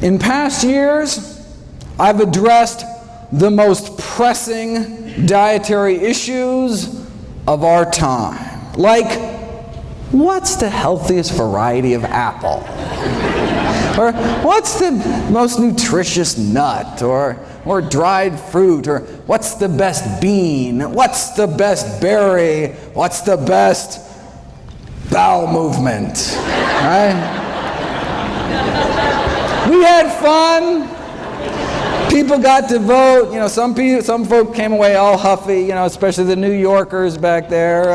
In past years, I've addressed the most pressing dietary issues of our time. Like, what's the healthiest variety of apple? Or what's the most nutritious nut? Or dried fruit? Or what's the best bean? What's the best berry? What's the best bowel movement? Right? We had fun. People got to vote. You know, some folk came away all huffy. You know, especially the New Yorkers back there.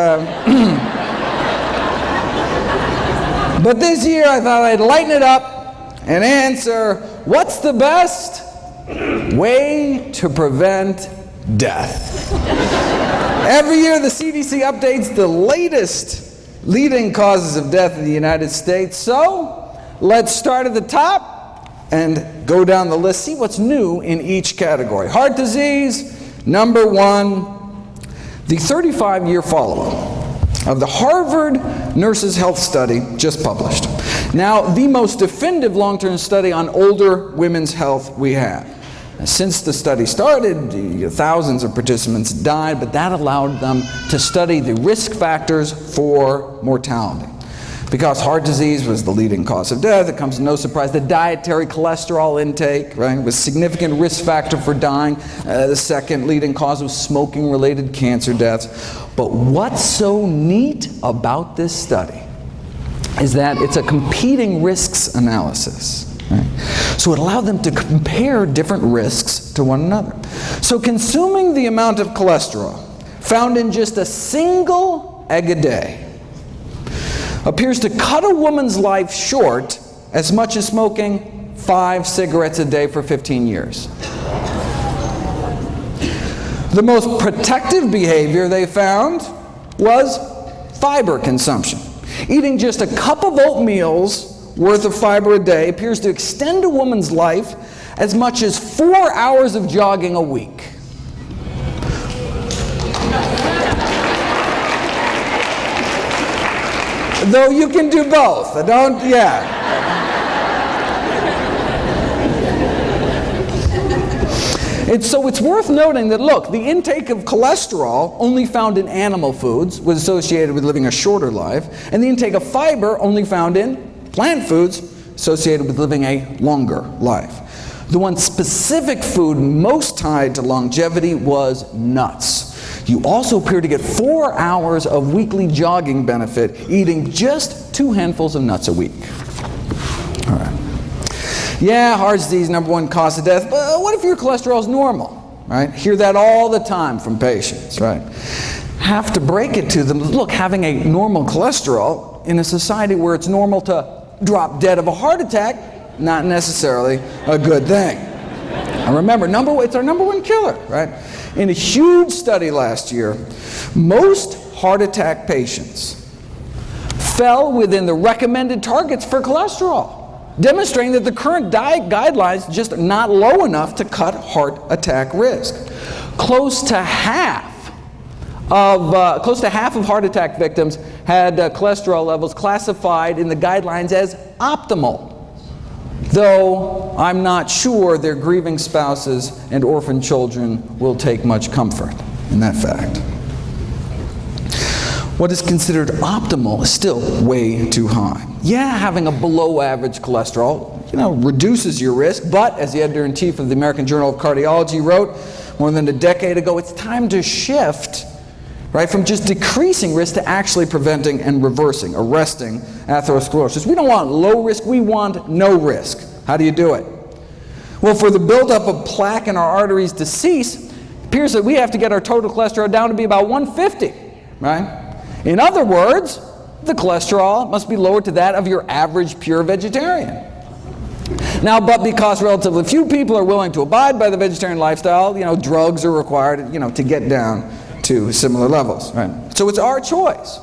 But this year, I thought I'd lighten it up and answer: what's the best way to prevent death? Every year, the CDC updates the latest leading causes of death in the United States. So, let's start at the top and go down the list, see what's new in each category. Heart disease, number one, the 35-year follow-up of the Harvard Nurses' Health Study just published. Now, the most definitive long-term study on older women's health we have. Since the study started, thousands of participants died, but that allowed them to study the risk factors for mortality. Because heart disease was the leading cause of death, it comes as no surprise that dietary cholesterol intake, right, was a significant risk factor for dying. The second leading cause was smoking-related cancer deaths. But what's so neat about this study is that it's a competing risks analysis. Right? So it allowed them to compare different risks to one another. So consuming the amount of cholesterol found in just a single egg a day appears to cut a woman's life short as much as smoking 5 cigarettes a day for 15 years. The most protective behavior they found was fiber consumption. Eating just a cup of oatmeal's worth of fiber a day appears to extend a woman's life as much as 4 hours of jogging a week. Though you can do both. So it's worth noting that, look, the intake of cholesterol only found in animal foods was associated with living a shorter life, and the intake of fiber only found in plant foods associated with living a longer life. The one specific food most tied to longevity was nuts. You also appear to get 4 hours of weekly jogging benefit eating just 2 handfuls of nuts a week. All right. Yeah, heart disease, number one cause of death, but what if your cholesterol is normal? Right? Hear that all the time from patients, right? Have to break it to them. Look, having a normal cholesterol in a society where it's normal to drop dead of a heart attack, not necessarily a good thing. And remember, it's our number one killer, right? In a huge study last year, most heart attack patients fell within the recommended targets for cholesterol, demonstrating that the current diet guidelines just are not low enough to cut heart attack risk. Close to half of heart attack victims had cholesterol levels classified in the guidelines as optimal, though I'm not sure their grieving spouses and orphan children will take much comfort in that fact. What is considered optimal is still way too high. Yeah, having a below average cholesterol, reduces your risk, but as the editor-in-chief of the American Journal of Cardiology wrote more than a decade ago, it's time to shift, right, from just decreasing risk to actually preventing and arresting atherosclerosis. We don't want low risk, we want no risk. How do you do it? Well, for the buildup of plaque in our arteries to cease, it appears that we have to get our total cholesterol down to be about 150, right? In other words, the cholesterol must be lowered to that of your average pure vegetarian. Now, but because relatively few people are willing to abide by the vegetarian lifestyle, drugs are required, to get down to similar levels, right? So it's our choice.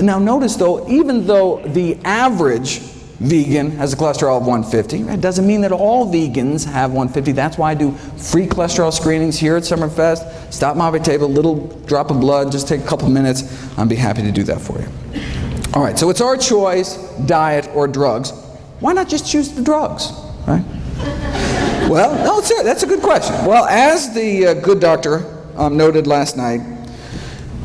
Now notice though, even though the average vegan has a cholesterol of 150, it doesn't mean that all vegans have 150. That's why I do free cholesterol screenings here at Summerfest. Stop by my table, a little drop of blood, just take a couple minutes. I'd be happy to do that for you. All right, so it's our choice, diet or drugs. why not just choose the drugs, right? Well, no, that's a good question. Well, as the good doctor noted last night,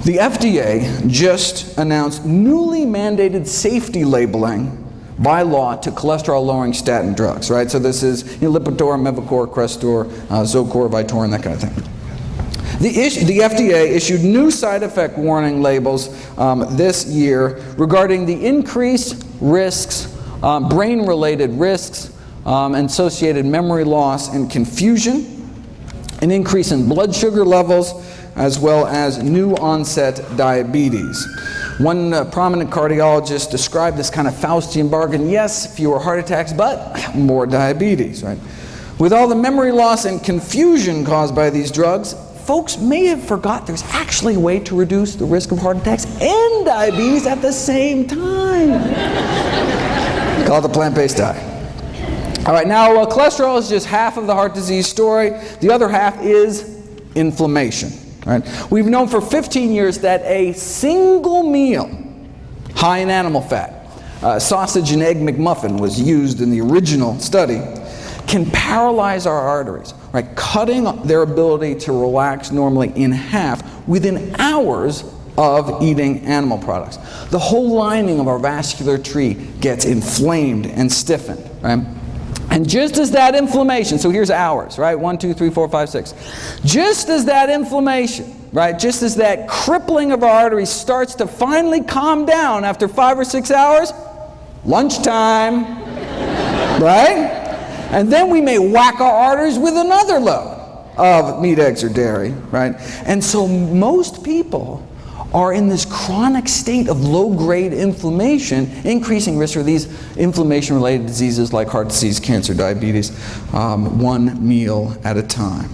the FDA just announced newly mandated safety labeling by law to cholesterol-lowering statin drugs, right? So this is Lipitor, Mevacor, Crestor, Zocor, Vytorin, that kind of thing. The FDA issued new side effect warning labels this year regarding the increased risks, brain-related risks, associated memory loss and confusion, an increase in blood sugar levels, as well as new onset diabetes. One prominent cardiologist described this kind of Faustian bargain: yes, fewer heart attacks, but more diabetes, right? With all the memory loss and confusion caused by these drugs, folks may have forgot there's actually a way to reduce the risk of heart attacks and diabetes at the same time. Called the plant-based diet. All right, now cholesterol is just half of the heart disease story. The other half is inflammation. Right? We've known for 15 years that a single meal high in animal fat, sausage and egg McMuffin was used in the original study, can paralyze our arteries, right? Cutting their ability to relax normally in half within hours of eating animal products. The whole lining of our vascular tree gets inflamed and stiffened, right? And just as that inflammation, so here's hours, right? 1, 2, 3, 4, 5, 6. Just as that inflammation, right? Just as that crippling of our arteries starts to finally calm down after 5 or 6 hours, lunchtime, right? And then we may whack our arteries with another load of meat, eggs, or dairy, right? And so most people are in this chronic state of low-grade inflammation, increasing risk for these inflammation-related diseases like heart disease, cancer, diabetes, one meal at a time.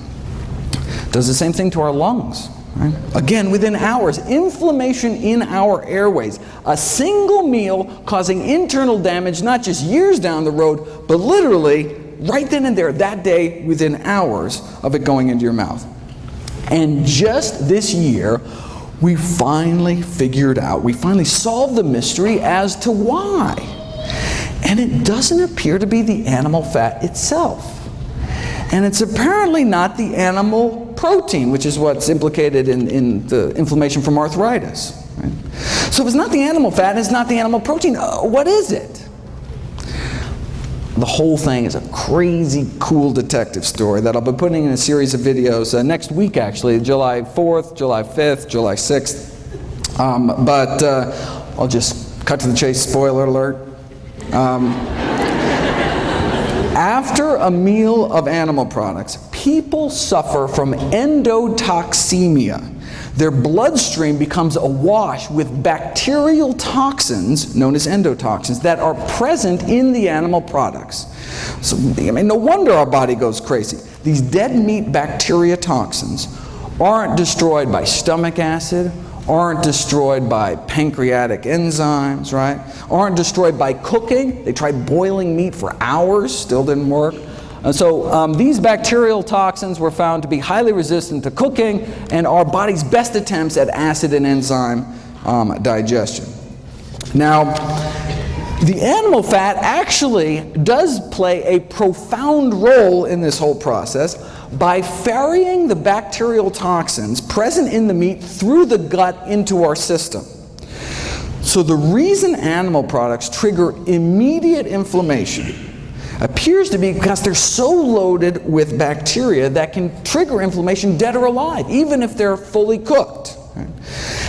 Does the same thing to our lungs. Right? Again, within hours, inflammation in our airways. A single meal causing internal damage, not just years down the road, but literally right then and there, that day, within hours of it going into your mouth. And just this year, we finally figured out, we finally solved the mystery as to why. And it doesn't appear to be the animal fat itself. And it's apparently not the animal protein, which is what's implicated in the inflammation from arthritis. Right? So if it's not the animal fat and it's not the animal protein, what is it? The whole thing is a crazy cool detective story that I'll be putting in a series of videos next week, actually, July 4th, July 5th, July 6th. But I'll just cut to the chase, spoiler alert. After a meal of animal products, people suffer from endotoxemia. Their bloodstream becomes awash with bacterial toxins, known as endotoxins, that are present in the animal products. So, I mean, no wonder our body goes crazy. These dead meat bacteria toxins aren't destroyed by stomach acid, aren't destroyed by pancreatic enzymes, right? Aren't destroyed by cooking. They tried boiling meat for hours, still didn't work. And so these bacterial toxins were found to be highly resistant to cooking and our body's best attempts at acid and enzyme digestion. Now, the animal fat actually does play a profound role in this whole process by ferrying the bacterial toxins present in the meat through the gut into our system. So the reason animal products trigger immediate inflammation appears to be because they're so loaded with bacteria that can trigger inflammation dead or alive, even if they're fully cooked. Right?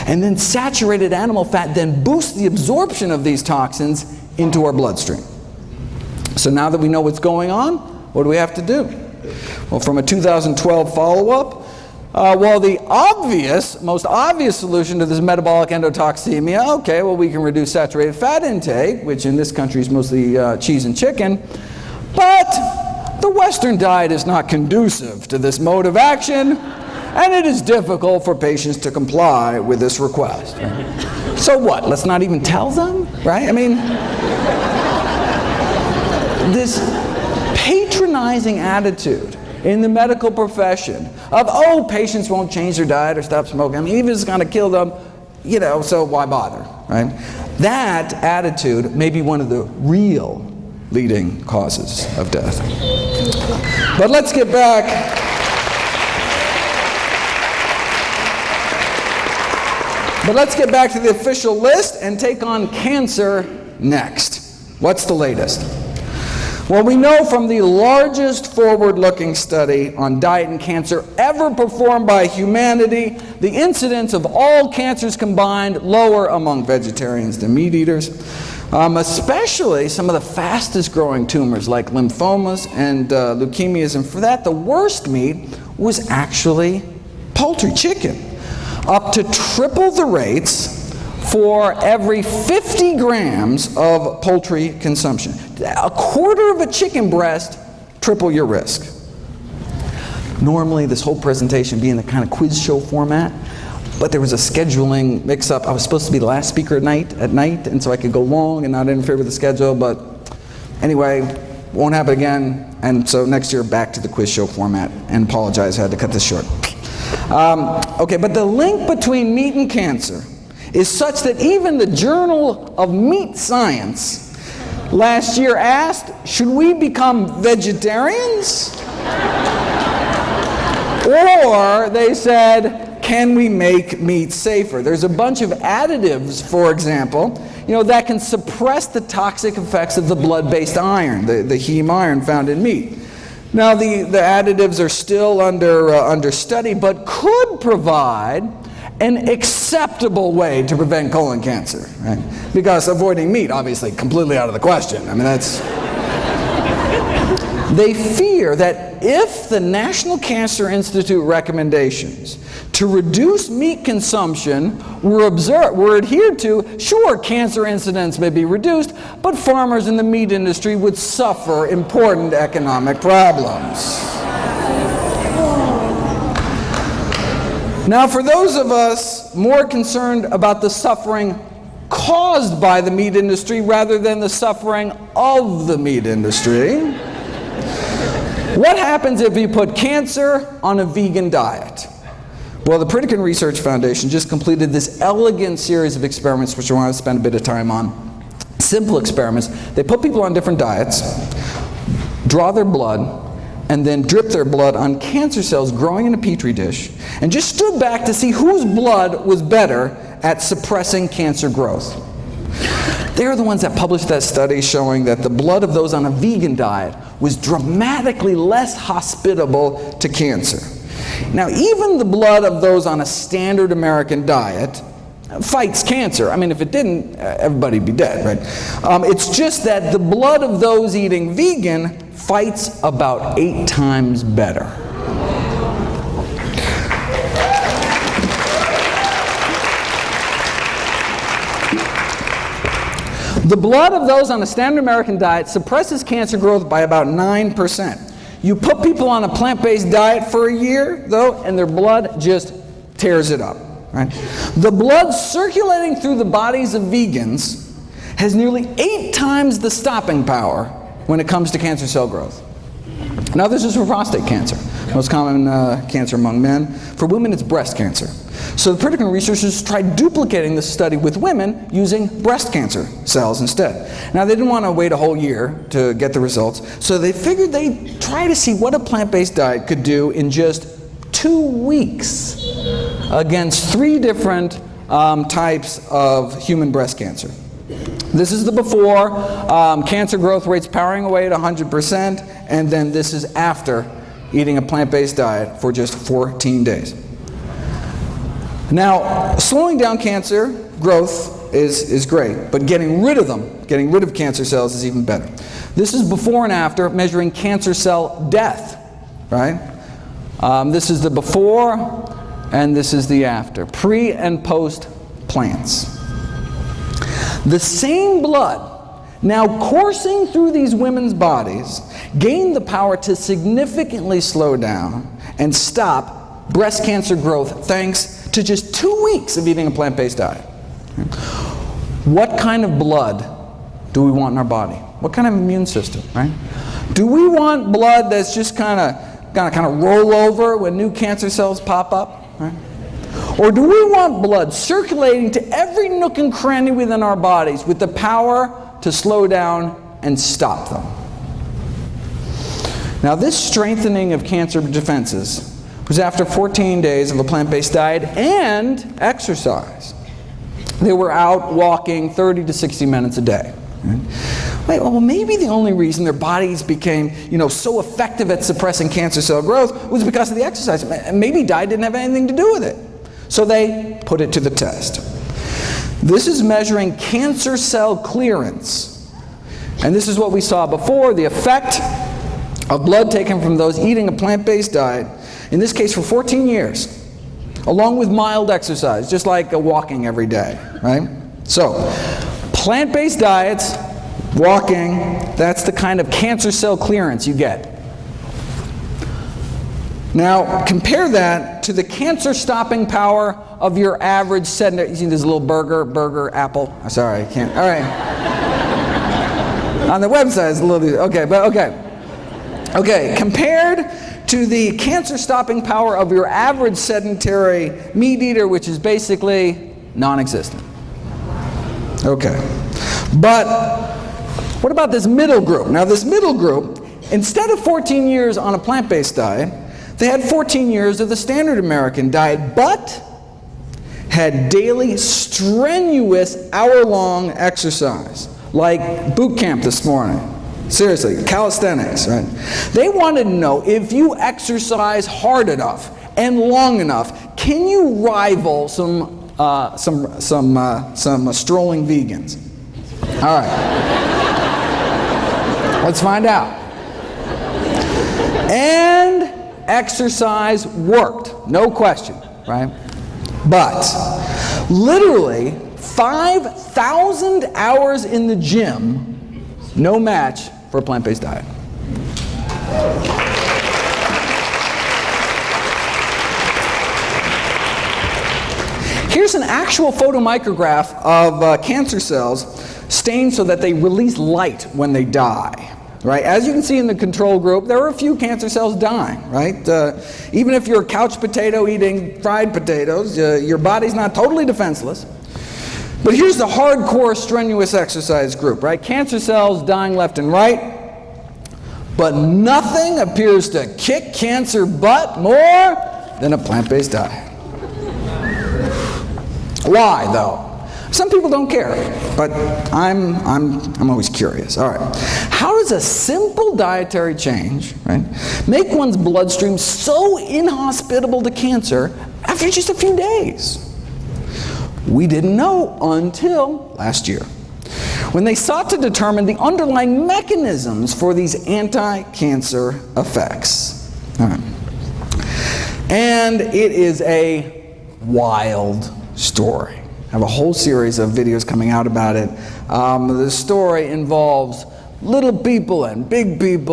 And then saturated animal fat then boosts the absorption of these toxins into our bloodstream. So now that we know what's going on, what do we have to do? Well, from a 2012 follow-up, the most obvious solution to this metabolic endotoxemia, okay, well, we can reduce saturated fat intake, which in this country is mostly cheese and chicken, but the Western diet is not conducive to this mode of action, and it is difficult for patients to comply with this request. Right? So what? Let's not even tell them, right? I mean, this patronizing attitude in the medical profession of, oh, patients won't change their diet or stop smoking. I mean, even if it's going to kill them, you know, so why bother, right? That attitude may be one of the real leading causes of death. But let's get back. But let's get back to the official list and take on cancer next. What's the latest? Well, we know from the largest forward-looking study on diet and cancer ever performed by humanity, the incidence of all cancers combined lower among vegetarians than meat eaters, especially some of the fastest growing tumors like lymphomas and leukemias. And for that, the worst meat was actually poultry, chicken. Up to triple the rates for every 50 grams of poultry consumption. A quarter of a chicken breast, triple your risk. Normally, this whole presentation being the kind of quiz show format, but there was a scheduling mix-up. I was supposed to be the last speaker at night, and so I could go long and not interfere with the schedule, but anyway, won't happen again, and so next year back to the quiz show format, and apologize, I had to cut this short. Okay, but the link between meat and cancer is such that even the Journal of Meat Science last year asked, should we become vegetarians? Or they said, can we make meat safer? There's a bunch of additives, for example, that can suppress the toxic effects of the blood-based iron, the heme iron found in meat. Now, the additives are still under study, but could provide an acceptable way to prevent colon cancer, right? Because avoiding meat, obviously, completely out of the question. I mean, that's... They fear that if the National Cancer Institute recommendations to reduce meat consumption were adhered to, sure, cancer incidence may be reduced, but farmers in the meat industry would suffer important economic problems. Now, for those of us more concerned about the suffering caused by the meat industry rather than the suffering of the meat industry, what happens if you put cancer on a vegan diet? Well, the Pritikin Research Foundation just completed this elegant series of experiments, which I want to spend a bit of time on. Simple experiments. They put people on different diets, draw their blood, and then drip their blood on cancer cells growing in a petri dish, and just stood back to see whose blood was better at suppressing cancer growth. They're the ones that published that study showing that the blood of those on a vegan diet was dramatically less hospitable to cancer. Now, even the blood of those on a standard American diet fights cancer. I mean, if it didn't, everybody'd be dead, right? It's just that the blood of those eating vegan fights about 8 times better. The blood of those on a standard American diet suppresses cancer growth by about 9%. You put people on a plant-based diet for a year, though, and their blood just tears it up. Right? The blood circulating through the bodies of vegans has nearly 8 times the stopping power when it comes to cancer cell growth. Now, this is for prostate cancer, most common cancer among men. For women, it's breast cancer. So the Pritikin researchers tried duplicating this study with women using breast cancer cells instead. Now, they didn't want to wait a whole year to get the results, so they figured they'd try to see what a plant-based diet could do in just 2 weeks against 3 different types of human breast cancer. This is the before, cancer growth rates powering away at 100%, and then this is after eating a plant-based diet for just 14 days. Now, slowing down cancer growth is great, but getting rid of cancer cells is even better. This is before and after measuring cancer cell death, right? This is the before, and this is the after, pre and post plants. The same blood now coursing through these women's bodies gained the power to significantly slow down and stop breast cancer growth thanks to just 2 weeks of eating a plant-based diet. What kind of blood do we want in our body? What kind of immune system, right? Do we want blood that's just kind of roll over when new cancer cells pop up, right? Or do we want blood circulating to every nook and cranny within our bodies with the power to slow down and stop them. Now, this strengthening of cancer defenses was after 14 days of a plant-based diet and exercise. They were out walking 30 to 60 minutes a day. Wait, well, maybe the only reason their bodies became, so effective at suppressing cancer cell growth was because of the exercise. Maybe diet didn't have anything to do with it. So they put it to the test. This is measuring cancer cell clearance. And this is what we saw before, the effect of blood taken from those eating a plant-based diet, in this case for 14 years, along with mild exercise, just like walking every day, right? So, plant-based diets, walking, that's the kind of cancer cell clearance you get. Now, compare that to the cancer-stopping power of your average sedentary. You see this little burger, apple? Oh, sorry, I can't. All right. On the website, it's a little, okay, but okay. Okay, compared to the cancer-stopping power of your average sedentary meat eater, which is basically non-existent. Okay. But what about this middle group? Now, this middle group, instead of 14 years on a plant-based diet, they had 14 years of the standard American diet, but had daily strenuous hour-long exercise, like boot camp this morning. Seriously, calisthenics, right? They wanted to know, if you exercise hard enough and long enough, can you rival some strolling vegans? All right. Let's find out. And exercise worked, no question, right? But literally 5,000 hours in the gym, no match for a plant-based diet. Here's an actual photomicrograph of cancer cells stained so that they release light when they die. Right? As you can see in the control group, there are a few cancer cells dying. Right? Even if you're a couch potato eating fried potatoes, your body's not totally defenseless. But here's the hardcore strenuous exercise group, right? Cancer cells dying left and right, but nothing appears to kick cancer butt more than a plant-based diet. Why, though? Some people don't care, but I'm always curious. All right, how does a simple dietary change, right, make one's bloodstream so inhospitable to cancer after just a few days? We didn't know until last year, when they sought to determine the underlying mechanisms for these anti-cancer effects. All right. And it is a wild story. I have a whole series of videos coming out about it. The story involves little people and big big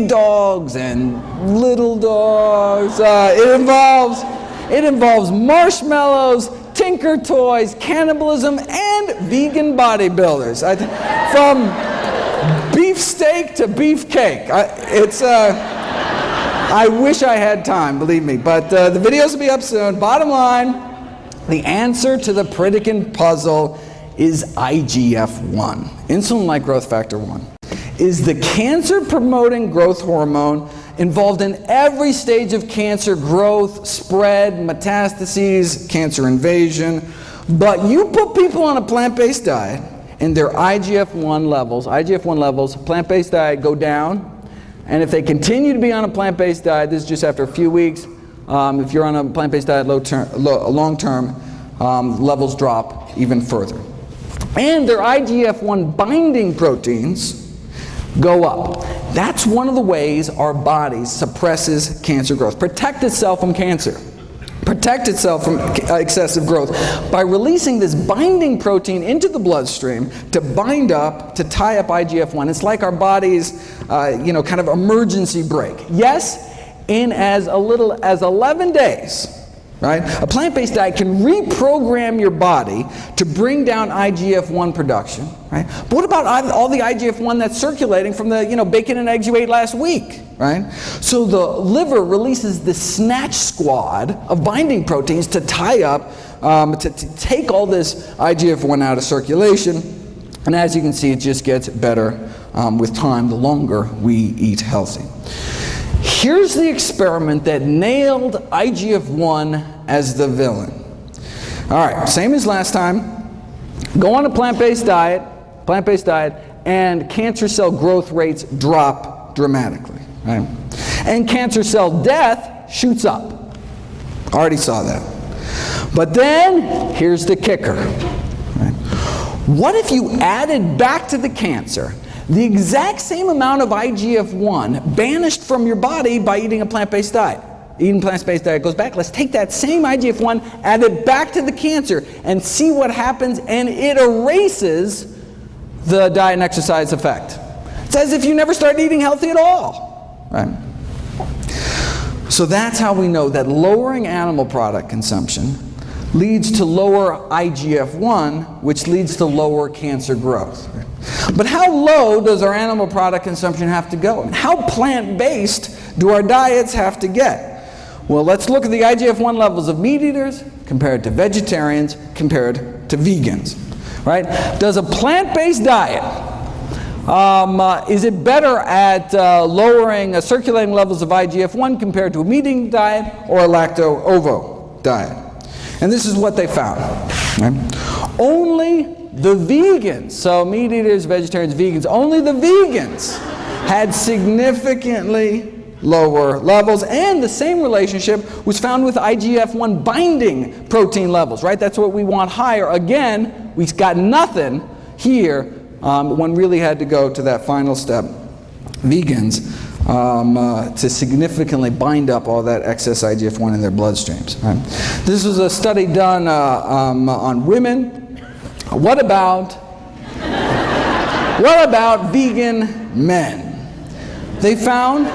dogs and little dogs. It involves marshmallows, Tinker Toys, cannibalism, and vegan bodybuilders. From beefsteak to beefcake. I wish I had time, believe me. But the videos will be up soon. Bottom line, the answer to the Pritikin puzzle is IGF-1, insulin-like growth factor 1. Is the cancer-promoting growth hormone involved in every stage of cancer growth, spread, metastases, cancer invasion. But you put people on a plant-based diet and their IGF-1 levels, plant-based diet go down. And if they continue to be on a plant-based diet, this is just after a few weeks, if you're on a plant-based diet long-term, levels drop even further. And their IGF-1 binding proteins go up. That's one of the ways our body suppresses cancer growth. Protect itself from cancer. Protect itself from excessive growth by releasing this binding protein into the bloodstream to bind up, to tie up IGF-1. It's like our body's, kind of emergency brake. Yes, in as little as 11 days. Right? A plant-based diet can reprogram your body to bring down IGF-1 production. Right? But what about all the IGF-1 that's circulating from the bacon and eggs you ate last week? Right? So the liver releases the snatch squad of binding proteins to tie up, to take all this IGF-1 out of circulation. And as you can see, it just gets better with time the longer we eat healthy. Here's the experiment that nailed IGF-1 as the villain. All right, same as last time. Go on a plant-based diet, and cancer cell growth rates drop dramatically, right? And cancer cell death shoots up. Already saw that. But then, here's the kicker. Right? What if you added back to the cancer the exact same amount of IGF-1 banished from your body by eating a plant-based diet? Eating plant-based diet goes back. Let's take that same IGF-1, add it back to the cancer, and see what happens, and it erases the diet and exercise effect. It's as if you never started eating healthy at all. Right? So that's how we know that lowering animal product consumption leads to lower IGF-1, which leads to lower cancer growth. But how low does our animal product consumption have to go? And how plant-based do our diets have to get? Well, let's look at the IGF-1 levels of meat eaters compared to vegetarians compared to vegans. Right? Does a plant-based diet, is it better at lowering circulating levels of IGF-1 compared to a meat-eating diet or a lacto-ovo diet? And this is what they found. Right? Only the vegans, so meat eaters, vegetarians, vegans, only the vegans had significantly lower levels, and the same relationship was found with IGF-1 binding protein levels, right? That's what we want higher. Again, we got nothing here. One really had to go to that final step, vegans, to significantly bind up all that excess IGF-1 in their bloodstreams. Right? This was a study done on women. What about vegan men? They found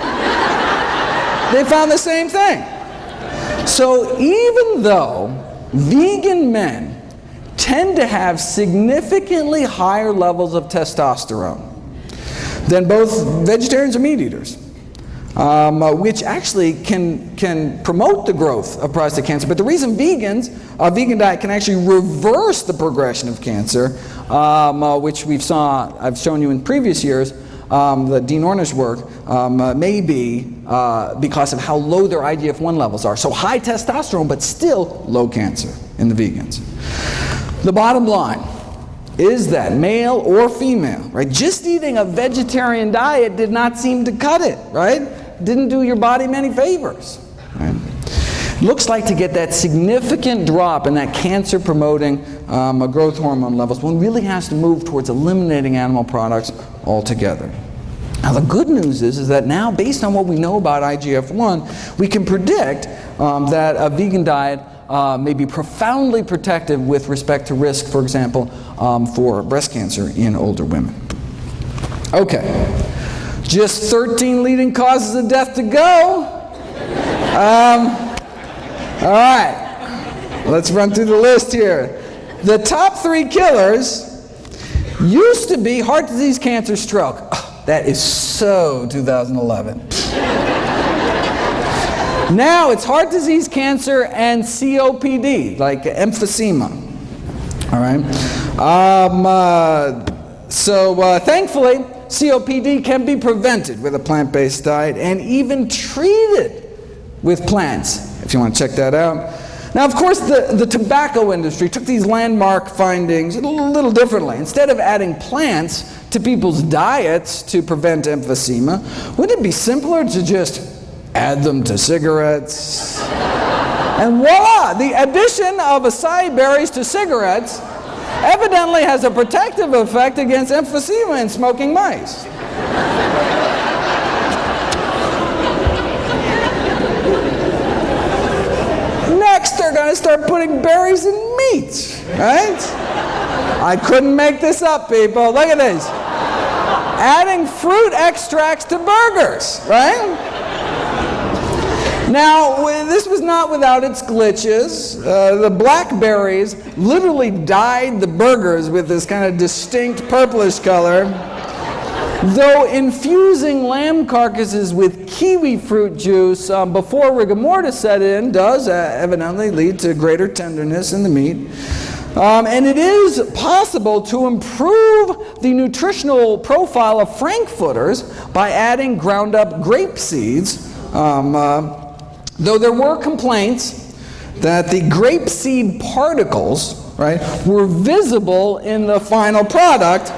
the same thing. So even though vegan men tend to have significantly higher levels of testosterone than both vegetarians or meat eaters, which actually can promote the growth of prostate cancer. But the reason a vegan diet can actually reverse the progression of cancer, which I've shown you in previous years, the Dean Ornish work, may be because of how low their IGF-1 levels are. So high testosterone, but still low cancer in the vegans. The bottom line is that male or female, right? Just eating a vegetarian diet did not seem to cut it, right? Didn't do your body many favors. Right? Looks like to get that significant drop in that cancer-promoting growth hormone levels, one really has to move towards eliminating animal products altogether. Now the good news is that now, based on what we know about IGF-1, we can predict that a vegan diet may be profoundly protective with respect to risk, for example, for breast cancer in older women. Okay, just 13 leading causes of death to go. All right, let's run through the list here. The top 3 killers used to be heart disease, cancer, stroke. Oh, that is so 2011. Now it's heart disease, cancer, and COPD, like emphysema. All right. So thankfully, COPD can be prevented with a plant-based diet and even treated with plants, if you want to check that out. Now, of course, the tobacco industry took these landmark findings a little differently. Instead of adding plants to people's diets to prevent emphysema, wouldn't it be simpler to just add them to cigarettes? And voila! The addition of acai berries to cigarettes evidently has a protective effect against emphysema in smoking mice. Next, they're going to start putting berries in meat, right? I couldn't make this up, people. Look at this. Adding fruit extracts to burgers, right? Now, this was not without its glitches. The blackberries literally dyed the burgers with this kind of distinct purplish color, though infusing lamb carcasses with kiwi fruit juice before rigor mortis set in does evidently lead to greater tenderness in the meat. And it is possible to improve the nutritional profile of frankfurters by adding ground up grape seeds, though there were complaints that the grape seed particles, right, were visible in the final product.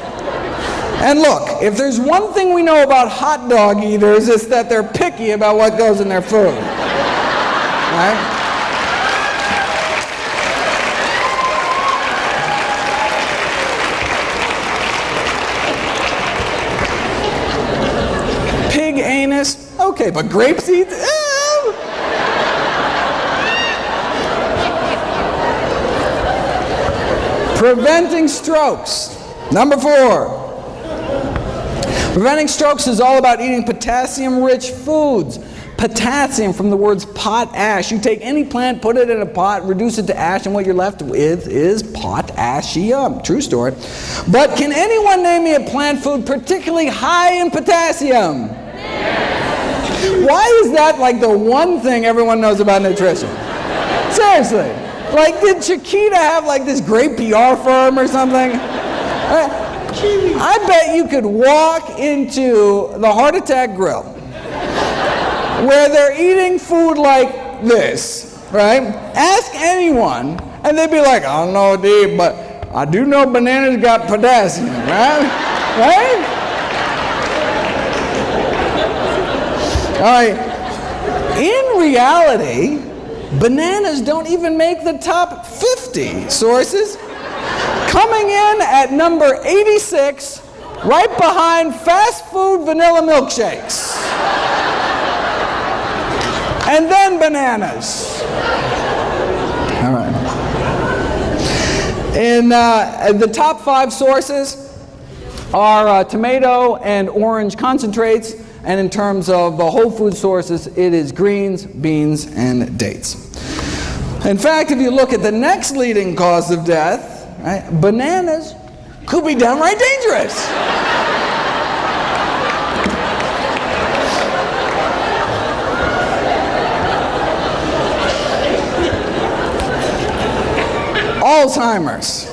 And look, if there's one thing we know about hot dog eaters, it's that they're picky about what goes in their food. Right? Pig anus, okay, but grape seeds? Preventing strokes. Number 4. Preventing strokes is all about eating potassium-rich foods. Potassium from the words potash. You take any plant, put it in a pot, reduce it to ash, and what you're left with is potassium. True story. But can anyone name me a plant food particularly high in potassium? Why is that like the one thing everyone knows about nutrition? Seriously. Like, did Chiquita have like this great PR firm or something? I bet you could walk into the Heart Attack Grill where they're eating food like this, right? Ask anyone, and they'd be like, I don't know, Dave, but I do know bananas got potassium, right? Right? All right. In reality, bananas don't even make the top 50 sources. Coming in at number 86, right behind fast food vanilla milkshakes. And then bananas. All right. In the top 5 sources are tomato and orange concentrates, and in terms of the whole food sources, it is greens, beans, and dates. In fact, if you look at the next leading cause of death, right, bananas could be downright dangerous. Alzheimer's.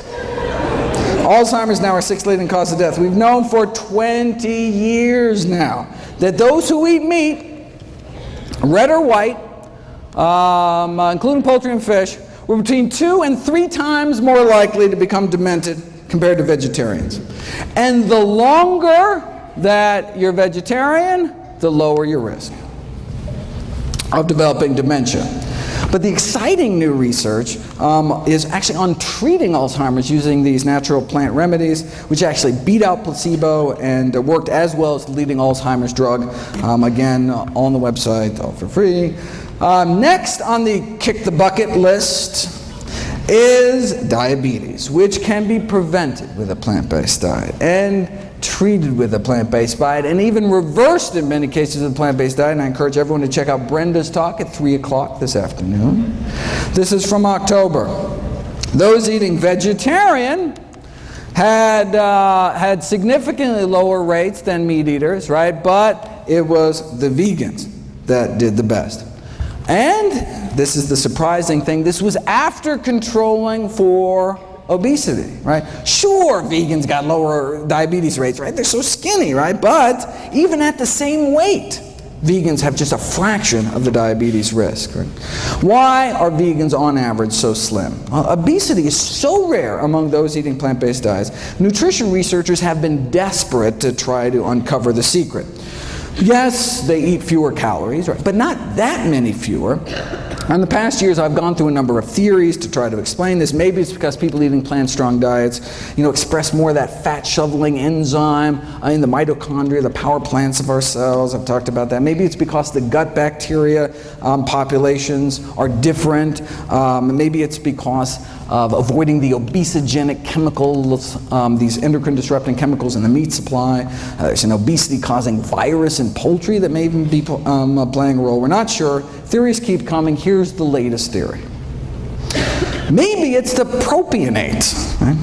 Alzheimer's now our 6th leading cause of death. We've known for 20 years now that those who eat meat, red or white, including poultry and fish, were between 2 and 3 times more likely to become demented compared to vegetarians. And the longer that you're vegetarian, the lower your risk of developing dementia. But the exciting new research is actually on treating Alzheimer's using these natural plant remedies, which actually beat out placebo and worked as well as the leading Alzheimer's drug. Again, on the website, all for free. Next on the kick the bucket list is diabetes, which can be prevented with a plant-based diet and treated with a plant-based diet and even reversed in many cases with a plant-based diet. And I encourage everyone to check out Brenda's talk at 3 o'clock this afternoon. This is from October. Those eating vegetarian had significantly lower rates than meat eaters, right? But it was the vegans that did the best. And this is the surprising thing, this was after controlling for obesity, right? Sure, vegans got lower diabetes rates, right? They're so skinny, right? But even at the same weight, vegans have just a fraction of the diabetes risk, right? Why are vegans on average so slim? Well, obesity is so rare among those eating plant-based diets. Nutrition researchers have been desperate to try to uncover the secret. Yes, they eat fewer calories, right? But not that many fewer. In the past years, I've gone through a number of theories to try to explain this. Maybe it's because people eating plant-strong diets, express more of that fat-shoveling enzyme in the mitochondria, the power plants of our cells. I've talked about that. Maybe it's because the gut bacteria populations are different. Maybe it's because of avoiding the obesogenic chemicals, these endocrine-disrupting chemicals in the meat supply. There's an obesity-causing virus in poultry that may even be playing a role. We're not sure. Theories keep coming. Here's the latest theory. Maybe it's the propionate. Right?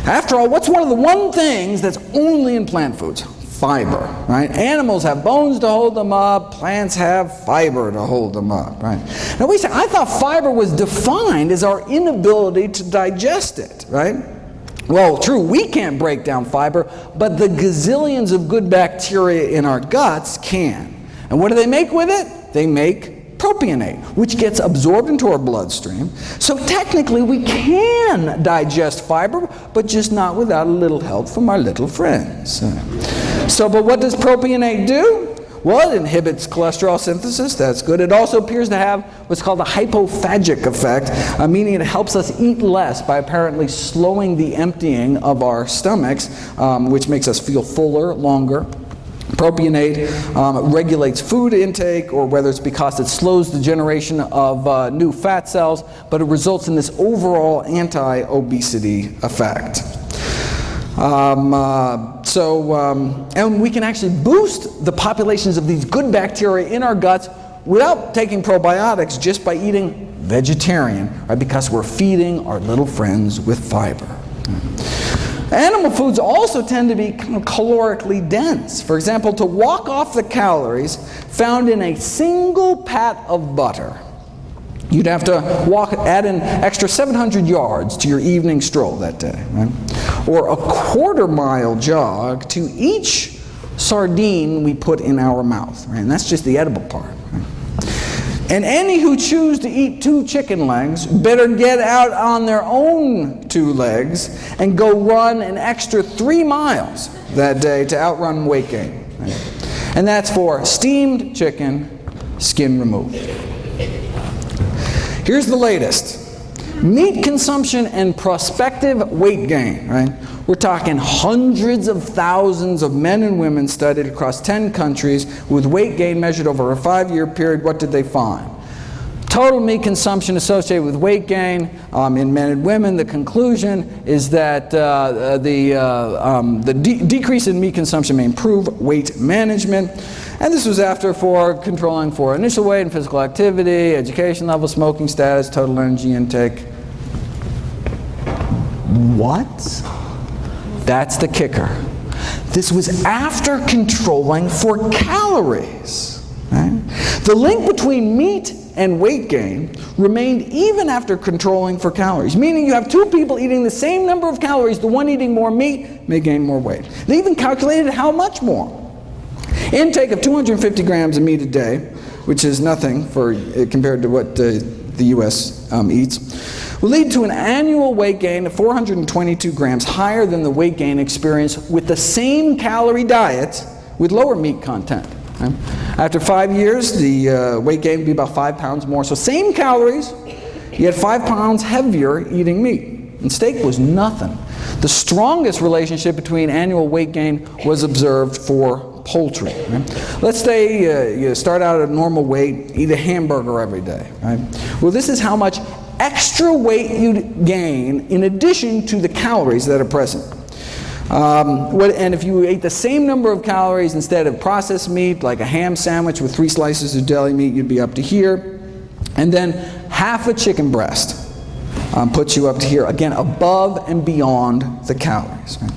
After all, what's one things that's only in plant foods? fiber, right? Animals have bones to hold them up, plants have fiber to hold them up, right? Now we say, I thought fiber was defined as our inability to digest it, right? Well, true, we can't break down fiber, but the gazillions of good bacteria in our guts can. And what do they make with it? They make propionate, which gets absorbed into our bloodstream. So technically we can digest fiber, but just not without a little help from our little friends. But what does propionate do? Well, it inhibits cholesterol synthesis. That's good. It also appears to have what's called a hypophagic effect, meaning it helps us eat less by apparently slowing the emptying of our stomachs, which makes us feel fuller longer. Propionate regulates food intake, or whether it's because it slows the generation of new fat cells, but it results in this overall anti-obesity effect. And we can actually boost the populations of these good bacteria in our guts without taking probiotics, just by eating vegetarian, right? Because we're feeding our little friends with fiber. Animal foods also tend to be kind of calorically dense. For example, to walk off the calories found in a single pat of butter, you'd have to add an extra 700 yards to your evening stroll that day, right? Or a quarter-mile jog to each sardine we put in our mouth, right? And that's just the edible part. Right? And any who choose to eat 2 chicken legs better get out on their own 2 legs and go run an extra 3 miles that day to outrun weight gain. Right? And that's for steamed chicken, skin removed. Here's the latest. Meat consumption and prospective weight gain, right? We're talking hundreds of thousands of men and women studied across 10 countries with weight gain measured over a 5-year period. What did they find? Total meat consumption associated with weight gain in men and women. The conclusion is that the decrease in meat consumption may improve weight management. And this was after controlling for initial weight and physical activity, education level, smoking status, total energy intake. What? That's the kicker. This was after controlling for calories. Right? The link between meat and weight gain remained even after controlling for calories, meaning you have 2 people eating the same number of calories, the one eating more meat may gain more weight. They even calculated how much more. Intake of 250 grams of meat a day, which is nothing compared to what the U.S. eats, will lead to an annual weight gain of 422 grams, higher than the weight gain experienced with the same calorie diet with lower meat content. Right? After 5 years, the weight gain would be about 5 pounds more. So same calories, yet 5 pounds heavier eating meat. And steak was nothing. The strongest relationship between annual weight gain was observed for poultry. Right? Let's say you start out at a normal weight, eat a hamburger every day. Right? Well, this is how much extra weight you'd gain in addition to the calories that are present. And if you ate the same number of calories instead of processed meat, like a ham sandwich with 3 slices of deli meat, you'd be up to here. And then half a chicken breast puts you up to here, again, above and beyond the calories. Right?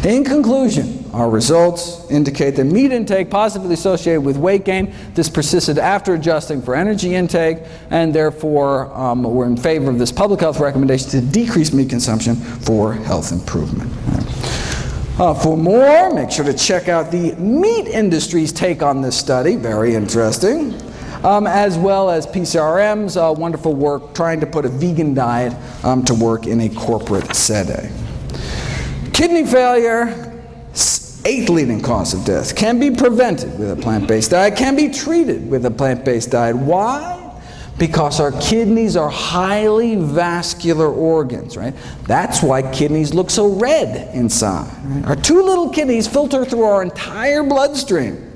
In conclusion, our results indicate that meat intake positively associated with weight gain. This persisted after adjusting for energy intake, and therefore we're in favor of this public health recommendation to decrease meat consumption for health improvement. Right? For more, make sure to check out the meat industry's take on this study, very interesting, as well as PCRM's wonderful work trying to put a vegan diet to work in a corporate setting. Kidney failure, 8th leading cause of death, can be prevented with a plant-based diet, can be treated with a plant-based diet. Why? Because our kidneys are highly vascular organs, right? That's why kidneys look so red inside. Right? Our 2 little kidneys filter through our entire bloodstream.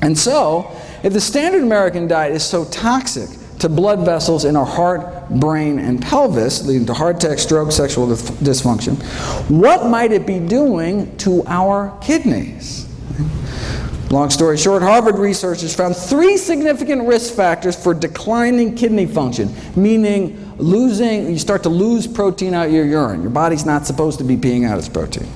And so, if the standard American diet is so toxic to blood vessels in our heart, brain, and pelvis, leading to heart attack, stroke, sexual dysfunction, what might it be doing to our kidneys? Long story short, Harvard researchers found 3 significant risk factors for declining kidney function, meaning you start to lose protein out of your urine. Your body's not supposed to be peeing out its protein.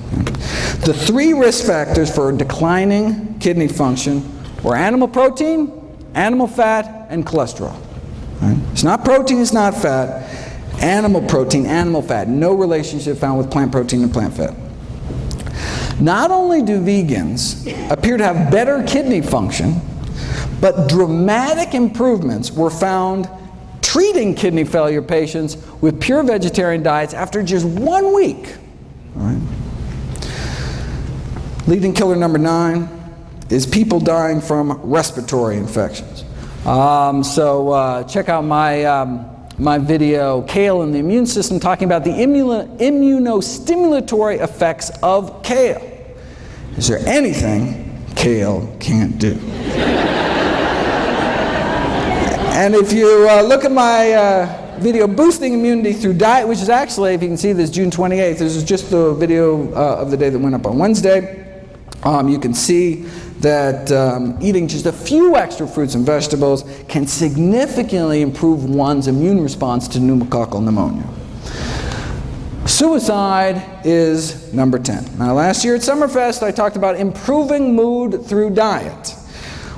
The 3 risk factors for declining kidney function were animal protein, animal fat, and cholesterol. Right? It's not protein, it's not fat. Animal protein, animal fat. No relationship found with plant protein and plant fat. Not only do vegans appear to have better kidney function, but dramatic improvements were found treating kidney failure patients with pure vegetarian diets after just 1 week. All right. Leading killer number 9 is people dying from respiratory infections. Check out my video, Kale and the Immune System, talking about the immunostimulatory effects of kale. Is there anything kale can't do? And if you look at my video, Boosting Immunity Through Diet, which is actually, if you can see this, June 28th, this is just the video of the day that went up on Wednesday. You can see that eating just a few extra fruits and vegetables can significantly improve one's immune response to pneumococcal pneumonia. Suicide is number 10. Now, last year at Summerfest, I talked about improving mood through diet.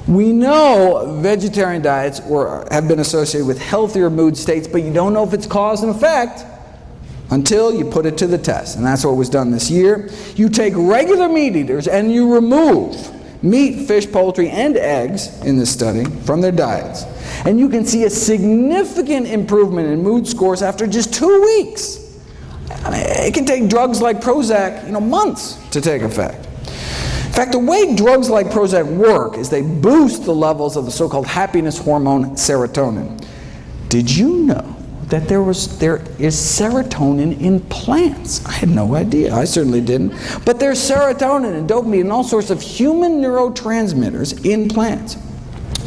We know vegetarian diets have been associated with healthier mood states, but you don't know if it's cause and effect until you put it to the test. And that's what was done this year. You take regular meat eaters and you remove meat, fish, poultry, and eggs in this study from their diets. And you can see a significant improvement in mood scores after just 2 weeks. I mean, it can take drugs like Prozac, months to take effect. In fact, the way drugs like Prozac work is they boost the levels of the so-called happiness hormone serotonin. Did you know that there is serotonin in plants? I had no idea. I certainly didn't. But there's serotonin and dopamine and all sorts of human neurotransmitters in plants.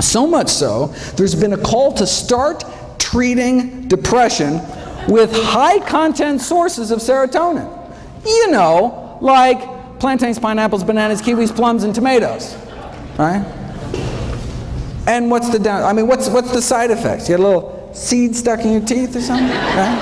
So much so, there's been a call to start treating depression with high-content sources of serotonin. Like plantains, pineapples, bananas, kiwis, plums, and tomatoes. Right? And what's the side effects? You get a little seed stuck in your teeth or something? Right?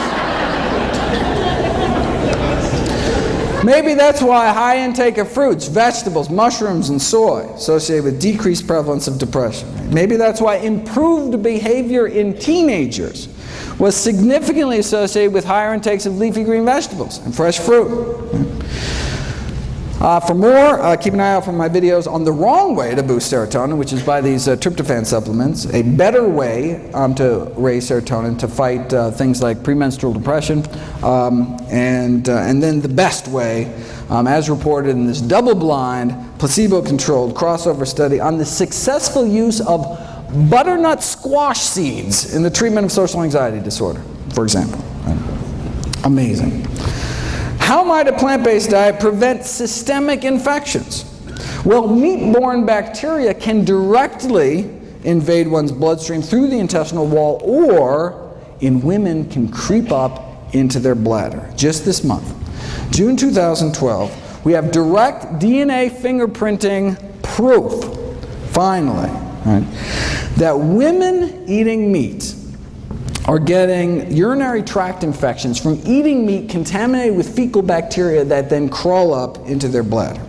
Maybe that's why high intake of fruits, vegetables, mushrooms, and soy associated with decreased prevalence of depression. Maybe that's why improved behavior in teenagers was significantly associated with higher intakes of leafy green vegetables and fresh fruit. For more, keep an eye out for my videos on the wrong way to boost serotonin, which is by these tryptophan supplements, a better way to raise serotonin to fight things like premenstrual depression, and then the best way, as reported in this double-blind, placebo-controlled crossover study on the successful use of butternut squash seeds in the treatment of social anxiety disorder, for example. Amazing. How might a plant-based diet prevent systemic infections? Well, meat-borne bacteria can directly invade one's bloodstream through the intestinal wall, or in women can creep up into their bladder. Just this month, June 2012, we have direct DNA fingerprinting proof, finally, that women eating meat are getting urinary tract infections from eating meat contaminated with fecal bacteria that then crawl up into their bladder.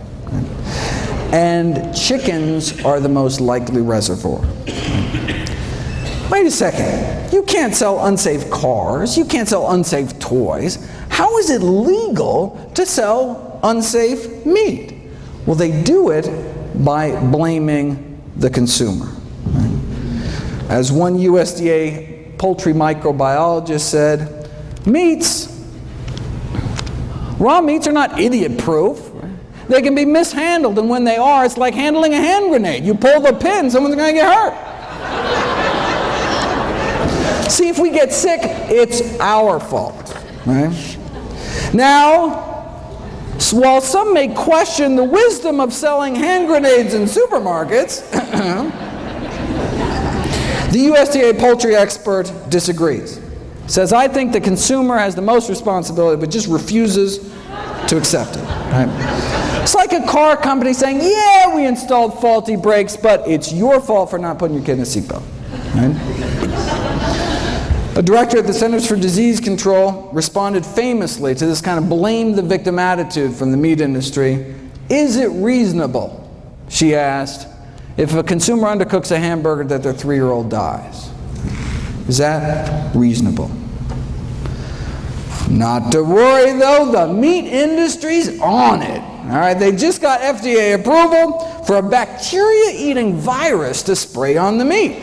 And chickens are the most likely reservoir. Wait a second. You can't sell unsafe cars. You can't sell unsafe toys. How is it legal to sell unsafe meat? Well, they do it by blaming the consumer. As one USDA poultry microbiologist said, raw meats are not idiot-proof. They can be mishandled, and when they are, it's like handling a hand grenade. You pull the pin, someone's going to get hurt. See, if we get sick, it's our fault. Right? Now, while some may question the wisdom of selling hand grenades in supermarkets, the USDA poultry expert disagrees. Says, I think the consumer has the most responsibility, but just refuses to accept it. Right? It's like a car company saying, yeah, we installed faulty brakes, but it's your fault for not putting your kid in a seatbelt. Right? A director at the Centers for Disease Control responded famously to this kind of blame the victim attitude from the meat industry. Is it reasonable, she asked, if a consumer undercooks a hamburger that their 3-year-old dies? Is that reasonable? Not to worry though, the meat industry's on it. All right, they just got FDA approval for a bacteria-eating virus to spray on the meat.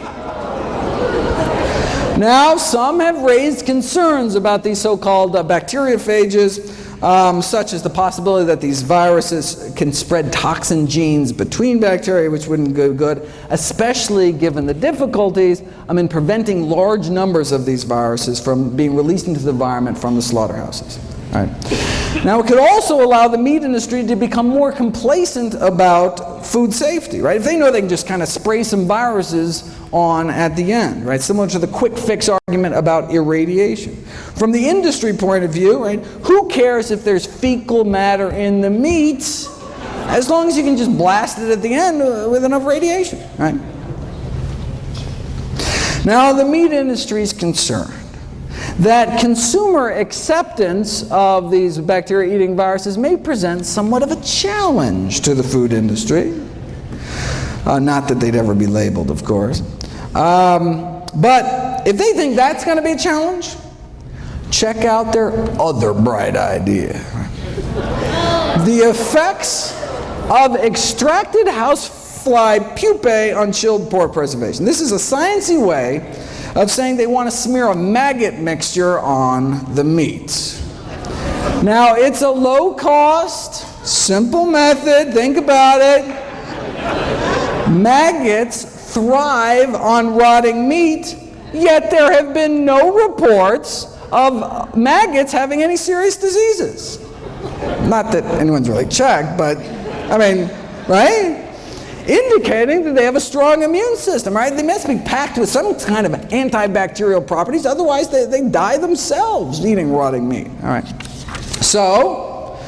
Now, some have raised concerns about these so-called bacteriophages, such as the possibility that these viruses can spread toxin genes between bacteria, which wouldn't be good, especially given the difficulties in preventing large numbers of these viruses from being released into the environment from the slaughterhouses. All right. Now, it could also allow the meat industry to become more complacent about food safety, right? If they know they can just kind of spray some viruses on at the end, right? Similar to the quick fix argument about irradiation. From the industry point of view, right, who cares if there's fecal matter in the meats, as long as you can just blast it at the end with enough radiation, right? Now, the meat industry is concerned that consumer acceptance of these bacteria-eating viruses may present somewhat of a challenge to the food industry. Not that they'd ever be labeled, of course. But if they think that's going to be a challenge, check out their other bright idea. The effects of extracted housefly pupae on chilled pork preservation. This is a sciencey way of saying they want to smear a maggot mixture on the meat. Now, it's a low-cost, simple method. Think about it. Maggots thrive on rotting meat, yet there have been no reports of maggots having any serious diseases. Not that anyone's really checked, but, right? Indicating that they have a strong immune system, right? They must be packed with some kind of antibacterial properties, otherwise they die themselves eating rotting meat, all right? So,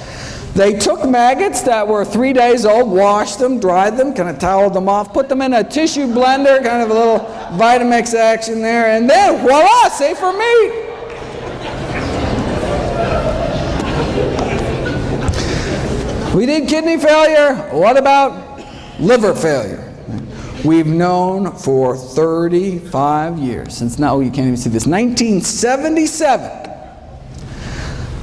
they took maggots that were 3 days old, washed them, dried them, kind of toweled them off, put them in a tissue blender, kind of a little Vitamix action there, and then voila, safer meat. We did kidney failure. What about liver failure? We've known for 35 years, since now you can't even see this, 1977,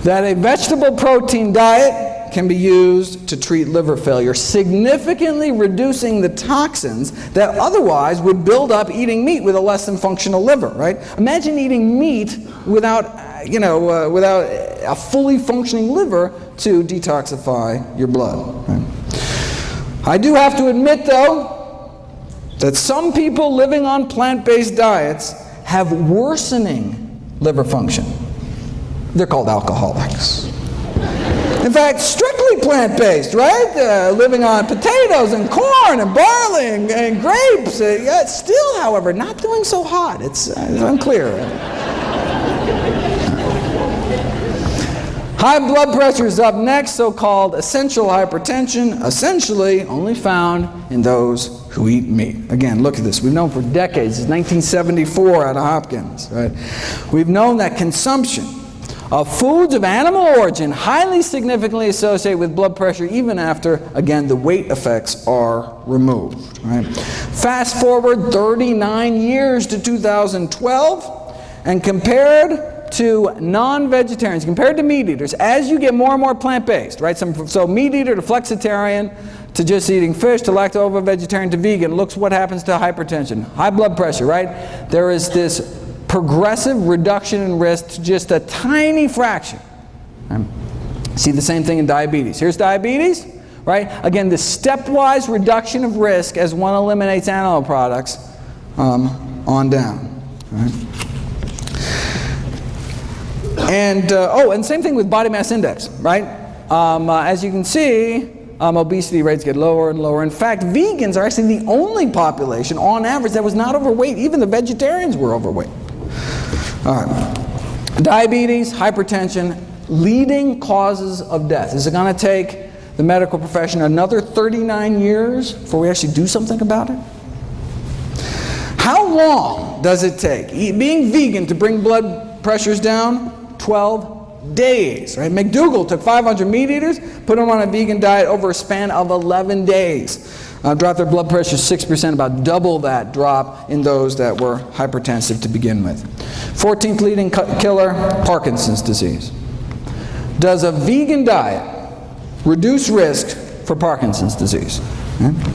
that a vegetable protein diet can be used to treat liver failure, significantly reducing the toxins that otherwise would build up eating meat with a less than functional liver, right? Imagine eating meat without a fully functioning liver to detoxify your blood. Right? I do have to admit, though, that some people living on plant-based diets have worsening liver function. They're called alcoholics. In fact, strictly plant-based, right? Living on potatoes and corn and barley and grapes. Still, however, not doing so hot. It's unclear. High blood pressure is up next, so-called essential hypertension, essentially only found in those who eat meat. Again, look at this. We've known for decades, it's 1974 out of Hopkins, right? We've known that consumption of foods of animal origin highly significantly associate with blood pressure even after, again, the weight effects are removed, right? Fast forward 39 years to 2012, and compared to non-vegetarians, compared to meat eaters, as you get more and more plant-based, right? So meat eater to flexitarian, to just eating fish, to lacto-ovo-vegetarian, to vegan, looks what happens to hypertension, high blood pressure, right? There is this progressive reduction in risk to just a tiny fraction. See the same thing in diabetes. Here's diabetes, right? Again, the stepwise reduction of risk as one eliminates animal products on down. Right? And same thing with body mass index, right? As you can see, obesity rates get lower and lower. In fact, vegans are actually the only population, on average, that was not overweight. Even the vegetarians were overweight. All right. Diabetes, hypertension, leading causes of death. Is it going to take the medical profession another 39 years before we actually do something about it? How long does it take, being vegan, to bring blood pressures down? 12 days, right? McDougall took 500 meat eaters, put them on a vegan diet over a span of 11 days. Dropped their blood pressure 6%, about double that drop in those that were hypertensive to begin with. 14th leading killer, Parkinson's disease. Does a vegan diet reduce risk for Parkinson's disease?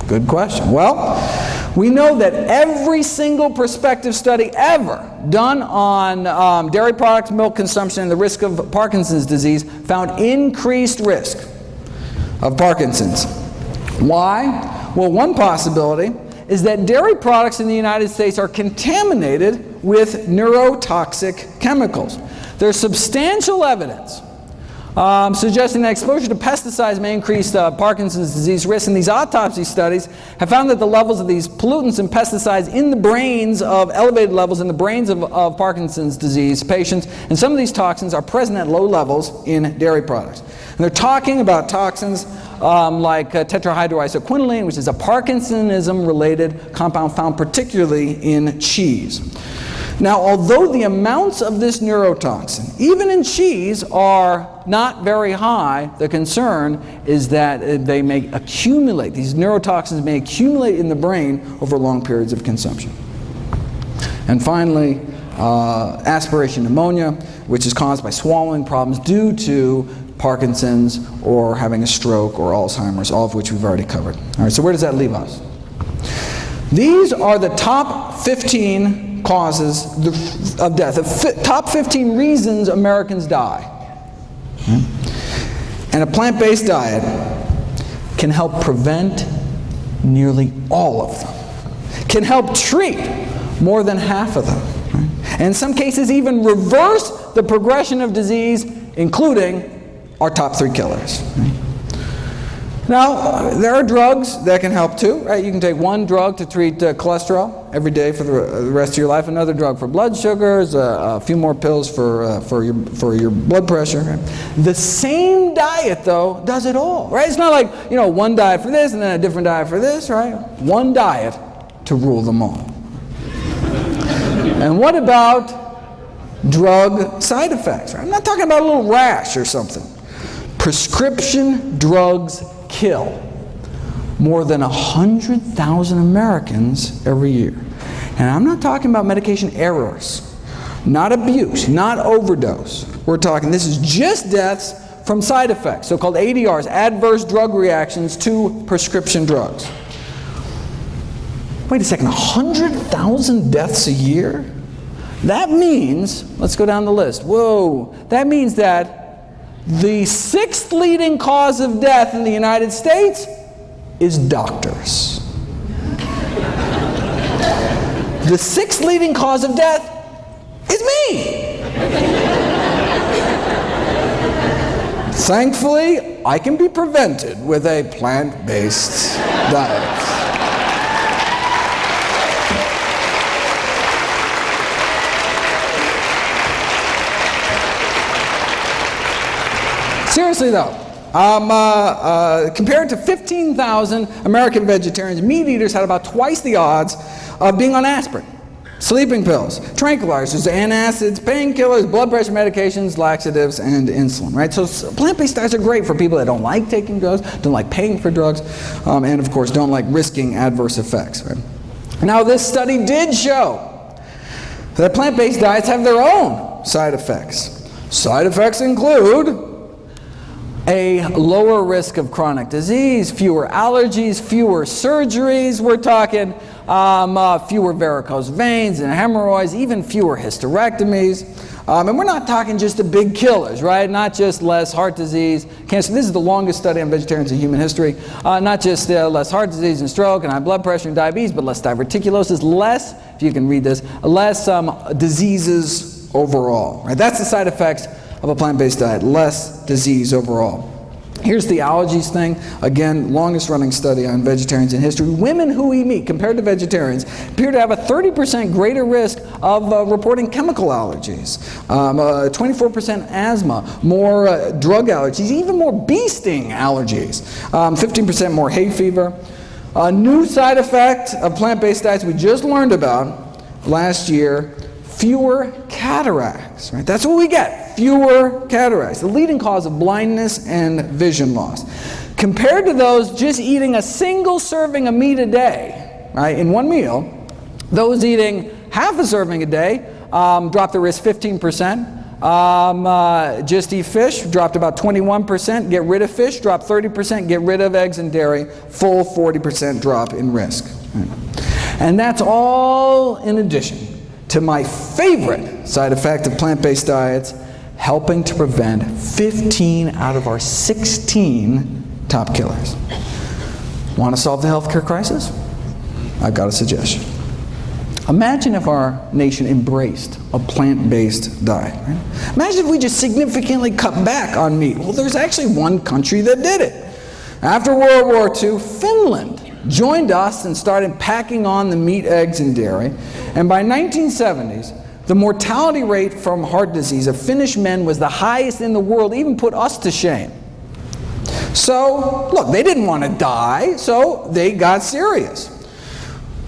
Good question. Well, we know that every single prospective study ever done on dairy products, milk consumption, and the risk of Parkinson's disease found increased risk of Parkinson's. Why? Well, one possibility is that dairy products in the United States are contaminated with neurotoxic chemicals. There's substantial evidence suggesting that exposure to pesticides may increase Parkinson's disease risk, and these autopsy studies have found that the levels of these pollutants and pesticides in the brains of elevated levels in the brains of Parkinson's disease patients, and some of these toxins are present at low levels in dairy products. And they're talking about toxins like tetrahydroisoquinoline, which is a Parkinsonism-related compound found particularly in cheese. Now, although the amounts of this neurotoxin, even in cheese, are not very high, the concern is that they may accumulate. These neurotoxins may accumulate in the brain over long periods of consumption. And finally, aspiration pneumonia, which is caused by swallowing problems due to Parkinson's or having a stroke or Alzheimer's, all of which we've already covered. All right, so where does that leave us? These are the top 15 causes of death, the top 15 reasons Americans die. And a plant-based diet can help prevent nearly all of them, can help treat more than half of them, and in some cases even reverse the progression of disease, including our top 3 killers. Now, there are drugs that can help too, right? You can take one drug to treat cholesterol every day for the rest of your life, another drug for blood sugars, a few more pills for your blood pressure. Right? The same diet, though, does it all, right? It's not like, one diet for this and then a different diet for this, right? One diet to rule them all. And what about drug side effects? Right? I'm not talking about a little rash or something. Prescription drugs kill more than 100,000 Americans every year. And I'm not talking about medication errors, not abuse, not overdose. We're talking, this is just deaths from side effects, so-called ADRs, adverse drug reactions to prescription drugs. Wait a second, 100,000 deaths a year? That means, let's go down the list. Whoa, that means that the 6th leading cause of death in the United States is doctors. The 6th leading cause of death is me. Thankfully, I can be prevented with a plant-based diet. Seriously though, compared to 15,000 American vegetarians, meat eaters had about twice the odds of being on aspirin, sleeping pills, tranquilizers, antacids, painkillers, blood pressure medications, laxatives, and insulin, right? So plant-based diets are great for people that don't like taking drugs, don't like paying for drugs, and of course don't like risking adverse effects, right? Now this study did show that plant-based diets have their own side effects. Side effects include a lower risk of chronic disease, fewer allergies, fewer surgeries. We're talking fewer varicose veins and hemorrhoids, even fewer hysterectomies. And we're not talking just the big killers, right? Not just less heart disease, cancer. This is the longest study on vegetarians in human history. Not just less heart disease and stroke and high blood pressure and diabetes, but less diverticulosis, less, if you can read this, less diseases overall, right? That's the side effects of a plant-based diet, less disease overall. Here's the allergies thing. Again, longest running study on vegetarians in history. Women who eat meat compared to vegetarians appear to have a 30% greater risk of reporting chemical allergies, 24% asthma, more drug allergies, even more bee sting allergies, 15% more hay fever. A new side effect of plant-based diets we just learned about last year, fewer cataracts, right? That's what we get, fewer cataracts, the leading cause of blindness and vision loss. Compared to those just eating a single serving of meat a day, right, in one meal, those eating half a serving a day dropped the risk 15%. Just eat fish, dropped about 21%. Get rid of fish, drop 30%. Get rid of eggs and dairy, full 40% drop in risk. And that's all in addition to my favorite side effect of plant-based diets, helping to prevent 15 out of our 16 top killers. Want to solve the healthcare crisis? I've got a suggestion. Imagine if our nation embraced a plant-based diet. Right? Imagine if we just significantly cut back on meat. Well, there's actually one country that did it. After World War II, Finland joined us and started packing on the meat, eggs, and dairy. And by 1970s, the mortality rate from heart disease of Finnish men was the highest in the world, even put us to shame. So, look, they didn't want to die, so they got serious.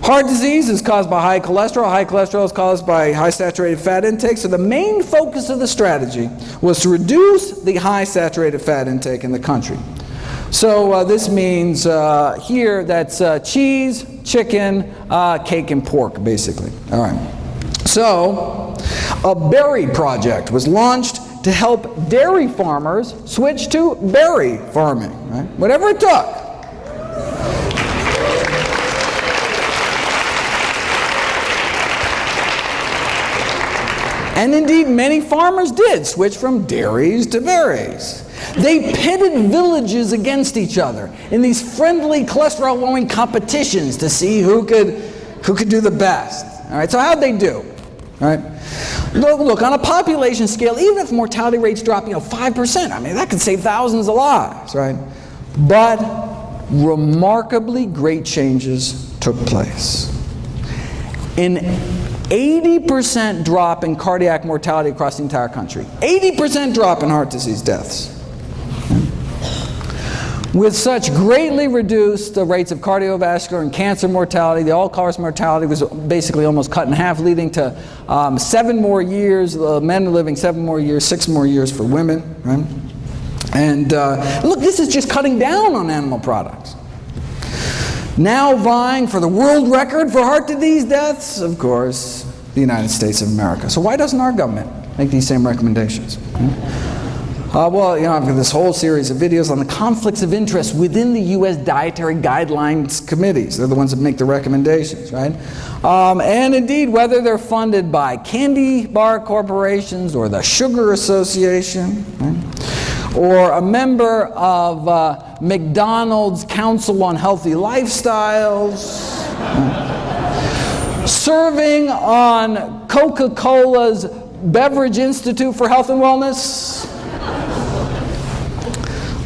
Heart disease is caused by high cholesterol. High cholesterol is caused by high saturated fat intake. So the main focus of the strategy was to reduce the high saturated fat intake in the country. So this means here that's cheese, chicken, cake, and pork, basically. All right. So a berry project was launched to help dairy farmers switch to berry farming, right? Whatever it took. And indeed, many farmers did switch from dairies to berries. They pitted villages against each other in these friendly cholesterol-lowering competitions to see who could do the best. All right, so how'd they do? All right, look, on a population scale, even if mortality rates drop, 5%, I mean, that could save thousands of lives, right? But remarkably great changes took place. An 80% drop in cardiac mortality across the entire country. 80% drop in heart disease deaths. With such greatly reduced the rates of cardiovascular and cancer mortality, the all-cause mortality was basically almost cut in half, leading to 7 more years, men are living 7 more years, 6 more years for women. Right? And look, this is just cutting down on animal products. Now vying for the world record for heart disease deaths, of course, the United States of America. So why doesn't our government make these same recommendations? Well, I've got this whole series of videos on the conflicts of interest within the U.S. Dietary Guidelines Committees. They're the ones that make the recommendations, right? And indeed, whether they're funded by candy bar corporations or the Sugar Association, right? Or a member of McDonald's Council on Healthy Lifestyles, serving on Coca-Cola's Beverage Institute for Health and Wellness.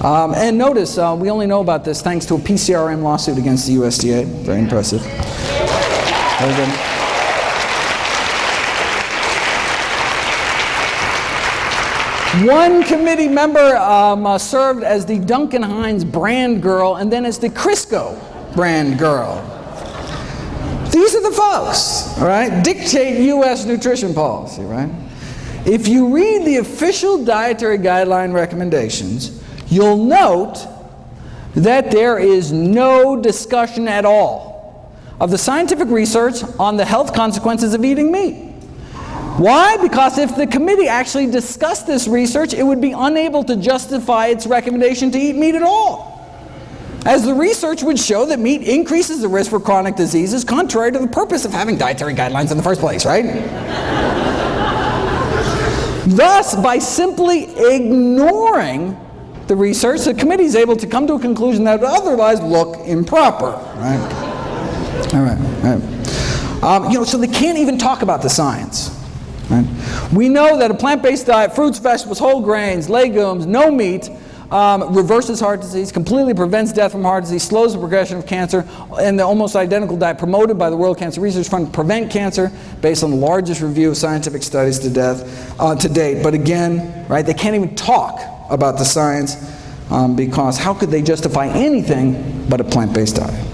And notice, we only know about this thanks to a PCRM lawsuit against the USDA. Very impressive. Very good. One committee member served as the Duncan Hines brand girl and then as the Crisco brand girl. These are the folks, all right, dictate U.S. nutrition policy, right? If you read the official dietary guideline recommendations, you'll note that there is no discussion at all of the scientific research on the health consequences of eating meat. Why? Because if the committee actually discussed this research, it would be unable to justify its recommendation to eat meat at all, as the research would show that meat increases the risk for chronic diseases, contrary to the purpose of having dietary guidelines in the first place, right? Thus, by simply ignoring the research, the committee is able to come to a conclusion that would otherwise look improper, right? All right. So they can't even talk about the science. Right? We know that a plant-based diet, fruits, vegetables, whole grains, legumes, no meat, reverses heart disease, completely prevents death from heart disease, slows the progression of cancer, and the almost identical diet promoted by the World Cancer Research Fund to prevent cancer based on the largest review of scientific studies to date. But again, right, they can't even talk about the science because how could they justify anything but a plant-based diet?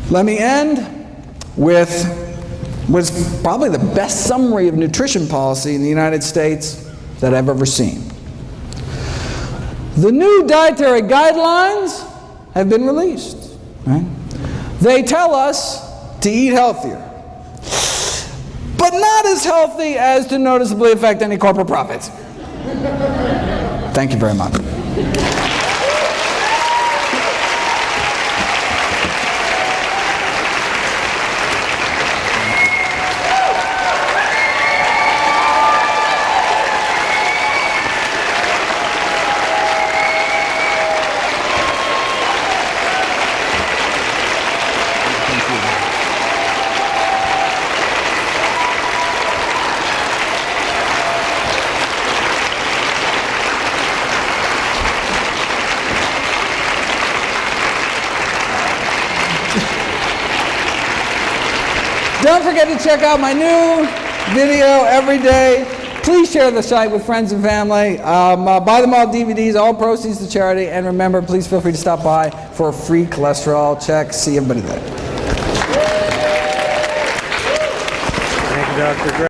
Let me end with what's probably the best summary of nutrition policy in the United States that I've ever seen. The new dietary guidelines have been released. Right? They tell us to eat healthier, but not as healthy as to noticeably affect any corporate profits. Thank you very much. Don't forget to check out my new video every day. Please share the site with friends and family. Buy them all DVDs, all proceeds to charity. And remember, please feel free to stop by for a free cholesterol check. See everybody there. Thank you, Dr. Gray.